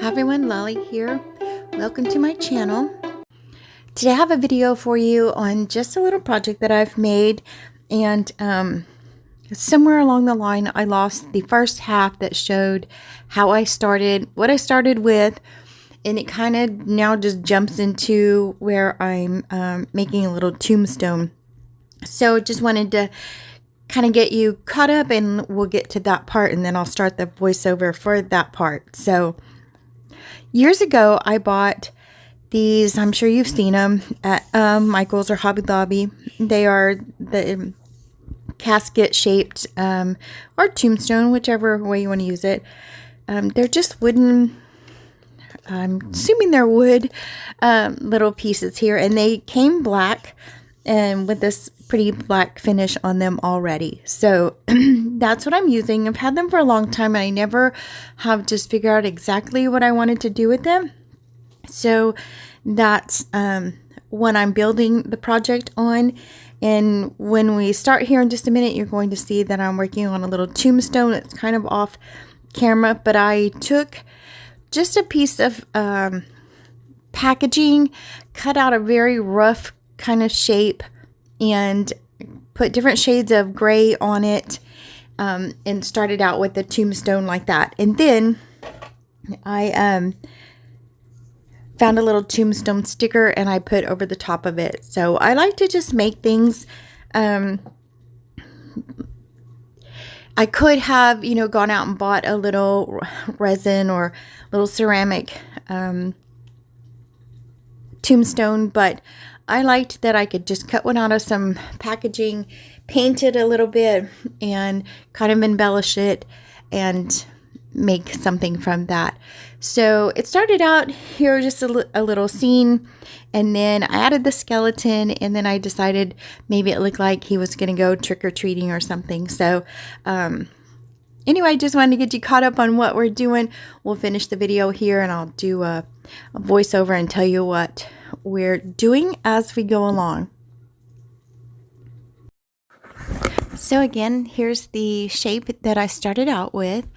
Hi everyone, Lolly here. Welcome to my channel. Today I have a video for you on just a little project that I've made, and somewhere along the line I lost the first half that showed how I started, what I started with, and it kind of now just jumps into where I'm making a little tombstone. So just wanted to kind of get you caught up, and we'll get to that part and then I'll start the voiceover for that part. So years ago, I bought these. I'm sure you've seen them at Michael's or Hobby Lobby. They are the casket shaped or tombstone, whichever way you want to use it. They're just wooden, I'm assuming they're wood little pieces here, and they came black and with this pretty black finish on them already. So that's what I'm using. I've had them for a long time and I never have just figured out exactly what I wanted to do with them. So that's what I'm building the project on. And when we start here in just a minute, you're going to see that I'm working on a little tombstone. It's kind of off camera, but I took just a piece of packaging, cut out a very rough kind of shape, and put different shades of gray on it, and started out with the tombstone like that. And then I found a little tombstone sticker and I put over the top of it. So I like to just make things. I could have, gone out and bought a little resin or little ceramic tombstone, but I liked that I could just cut one out of some packaging, paint it a little bit, and kind of embellish it and make something from that. So it started out here just a little scene, and then I added the skeleton, and then I decided maybe it looked like he was going to go trick-or-treating or something. So anyway, I just wanted to get you caught up on what we're doing. We'll finish the video here and I'll do a voiceover and tell you what we're doing as we go along. So again, here's the shape that I started out with,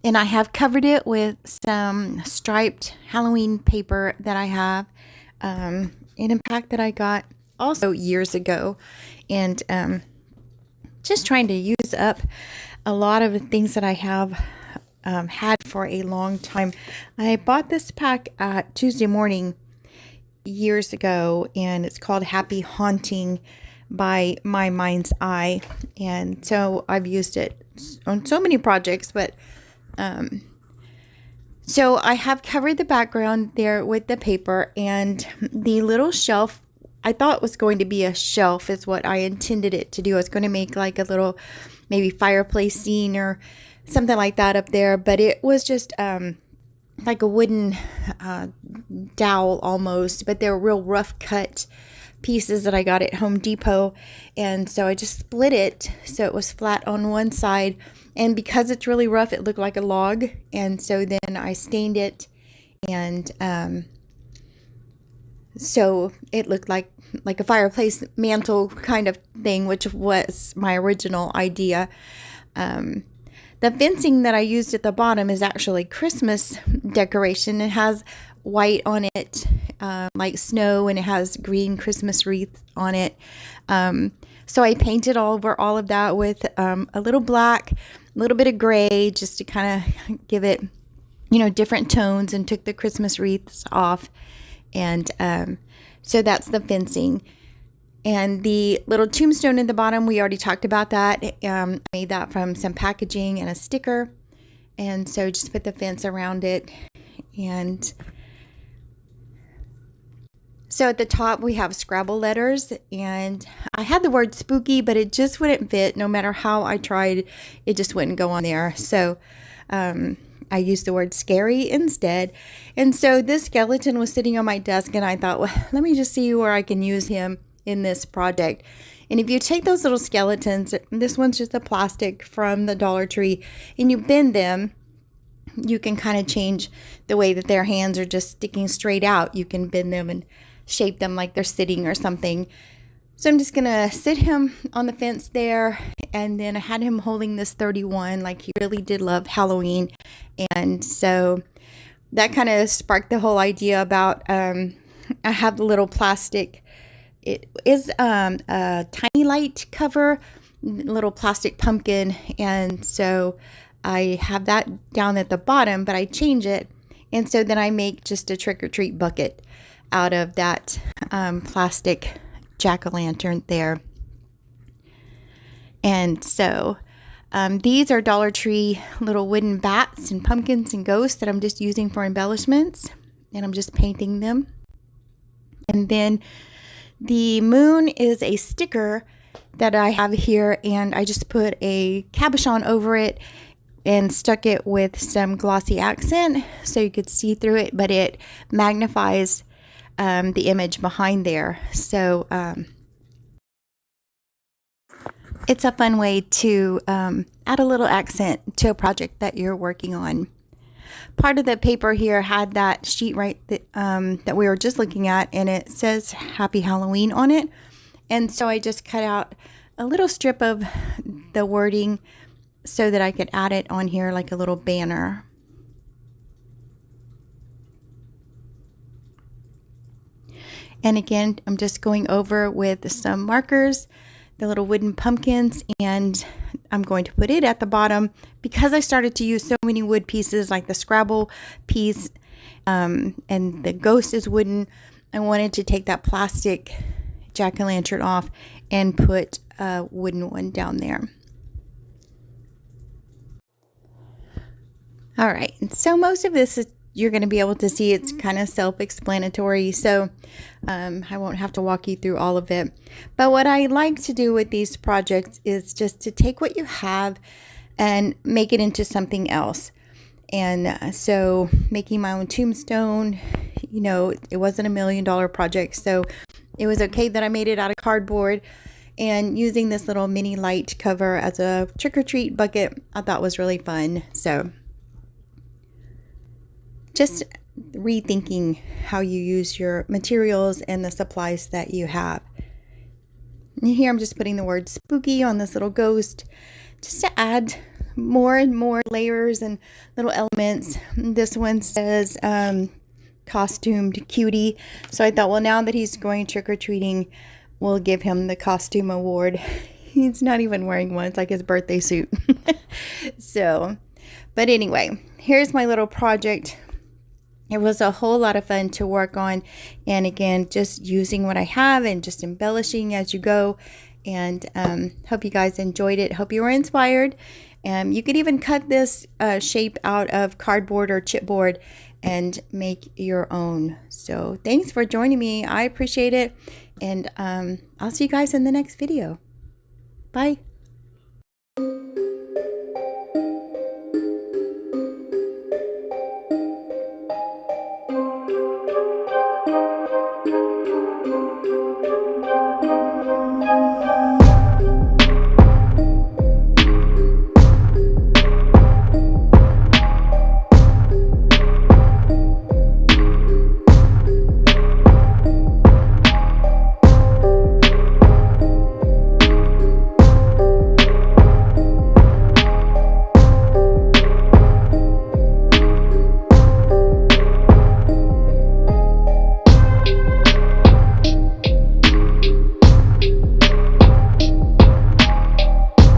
and I have covered it with some striped Halloween paper that I have in a pack that I got also years ago, and just trying to use up a lot of the things that I have had for a long time. I bought this pack at Tuesday Morning years ago, and it's called Happy Haunting by My Mind's Eye, and so I've used it on so many projects. But so I have covered the background there with the paper, and the little shelf, I thought was going to be a shelf is what I intended it to do. I was going to make like a little maybe fireplace scene or something like that up there, but it was just like a wooden dowel almost, but they're real rough cut pieces that I got at Home Depot. And so I just split it so it was flat on one side, and because it's really rough it looked like a log, and so then I stained it, and so it looked like a fireplace mantle kind of thing, which was my original idea. The fencing that I used at the bottom is actually Christmas decoration. It has white on it, like snow, and it has green Christmas wreath on it. So I painted over all of that with a little black, a little bit of gray, just to kind of give it, different tones, and took the Christmas wreaths off. And so that's the fencing. And the little tombstone at the bottom, we already talked about that. I made that from some packaging and a sticker. And so just put the fence around it. And so at the top we have Scrabble letters. And I had the word spooky, but it just wouldn't fit. No matter how I tried, it just wouldn't go on there. So I used the word scary instead. And so this skeleton was sitting on my desk, and I thought, well, let me just see where I can use him in this project. And if you take those little skeletons, this one's just a plastic from the Dollar Tree, and you bend them, you can kind of change the way that their hands are just sticking straight out. You can bend them and shape them like they're sitting or something. So I'm just gonna sit him on the fence there, and then I had him holding this 31, like he really did love Halloween. And so that kind of sparked the whole idea about I have the little plastic. It is a tiny light cover, little plastic pumpkin, and so I have that down at the bottom, but I change it, and so then I make just a trick-or-treat bucket out of that plastic jack-o'-lantern there. And so these are Dollar Tree little wooden bats and pumpkins and ghosts that I'm just using for embellishments, and I'm just painting them. And then the moon is a sticker that I have here, and I just put a cabochon over it and stuck it with some glossy accent so you could see through it, but it magnifies the image behind there. So it's a fun way to add a little accent to a project that you're working on. Part of the paper here had that sheet that we were just looking at, and it says Happy Halloween on it. And so I just cut out a little strip of the wording so that I could add it on here like a little banner. And again, I'm just going over with some markers the little wooden pumpkins, and I'm going to put it at the bottom because I started to use so many wood pieces like the Scrabble piece and the ghost is wooden. I wanted to take that plastic jack-o'-lantern off and put a wooden one down there. All right, so most of this is you're going to be able to see. It's kind of self-explanatory, so I won't have to walk you through all of it. But what I like to do with these projects is just to take what you have and make it into something else. And so making my own tombstone, you know, it wasn't $1 million project, so it was okay that I made it out of cardboard. And using this little mini light cover as a trick-or-treat bucket, I thought was really fun. So just rethinking how you use your materials and the supplies that you have. And here I'm just putting the word spooky on this little ghost just to add more and more layers and little elements. This one says costumed cutie. So I thought, well, now that he's going trick-or-treating, we'll give him the costume award. He's not even wearing one. It's like his birthday suit. So, but anyway, here's my little project. It was a whole lot of fun to work on, and again, just using what I have and just embellishing as you go. And hope you guys enjoyed it. Hope you were inspired. You could even cut this shape out of cardboard or chipboard and make your own. So thanks for joining me. I appreciate it, and I'll see you guys in the next video. Bye.